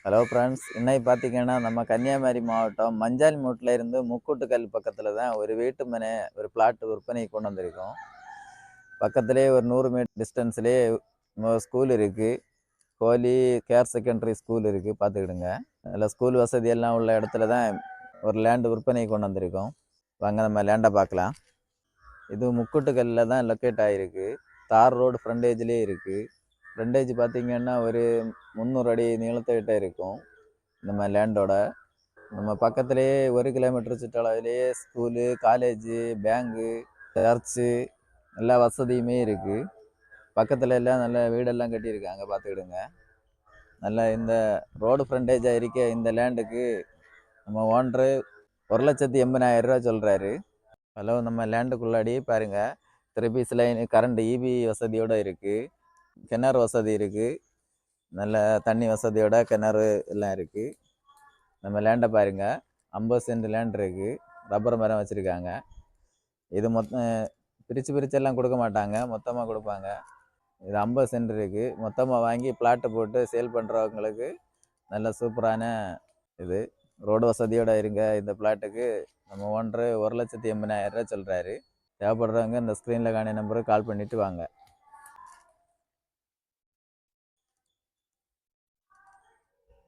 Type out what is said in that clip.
Hello friends, இன்னைக்கு பார்த்தீங்கன்னா நம்ம கன்னியாகுமரி மாவட்டம் மஞ்சால்மூட்டில் இருந்து முக்கூட்டுக்கல் பக்கத்தில் தான் ஒரு வீட்டு மனை ஒரு பிளாட் விற்பனைக்கு கொண்டு வந்திருக்கோம். பக்கத்திலே ஒரு 100 மீட்டர் டிஸ்டன்ஸ்லேயே ஸ்கூல் இருக்குது. கோலி கேர் செகண்டரி ஸ்கூல் இருக்குது, பார்த்துக்கிடுங்க. அதில் ஸ்கூல் வசதி எல்லாம் உள்ள இடத்துல தான் ஒரு லேண்டு விற்பனைக்கு கொண்டு வந்திருக்கோம். வாங்க நம்ம லேண்டை பார்க்கலாம். இது முக்கூட்டுக்கல்லில் தான் லொக்கேட் ஆகிருக்கு. தார் ரோடு ஃப்ரண்டேஜ்லேயே இருக்குது. ஃப்ரண்டேஜ் பார்த்தீங்கன்னா ஒரு 300 அடி நீளத்துக்கிட்ட இருக்கும் நம்ம லேண்டோட. நம்ம பக்கத்துலேயே 1 கிலோமீட்டர் சுற்றளவிலேயே ஸ்கூலு, காலேஜு, பேங்கு, சர்ச்சு எல்லா வசதியுமே இருக்குது. பக்கத்தில் எல்லாம் நல்ல வீடெல்லாம் கட்டியிருக்காங்க, பார்த்துக்கிடுங்க. நல்ல இந்த ரோடு ஃப்ரண்டேஜாக இருக்க இந்த லேண்டுக்கு நம்ம ஓனரு 1,80,000 ரூபா சொல்கிறாரு. ஹலோ, நம்ம லேண்டுக்குள்ளாடி பாருங்கள், 3 பீஸ் லைன் கரண்ட் இபி வசதியோடு இருக்குது. கிணறு வசதி இருக்குது. நல்ல தண்ணி வசதியோட கிணறு எல்லாம் இருக்குது. நம்ம லேண்டை பாருங்க, 50 சென்ட் லேண்ட் இருக்குது. ரப்பர் மரம் வச்சுருக்காங்க. இது மொத்தம் பிரித்து எல்லாம் கொடுக்க மாட்டாங்க, மொத்தமாக கொடுப்பாங்க. இது 50 சென்ட் இருக்குது. மொத்தமாக வாங்கி பிளாட்டு போட்டு சேல் பண்ணுறவங்களுக்கு நல்ல சூப்பரான இது ரோடு வசதியோடு இருங்க. இந்த பிளாட்டுக்கு நம்ம ஓனரு 1,80,000 ரூபா சொல்கிறாரு. தேவைப்படுறவங்க இந்த ஸ்க்ரீனில் காணி நம்பருக்கு கால் பண்ணிவிட்டு வாங்க.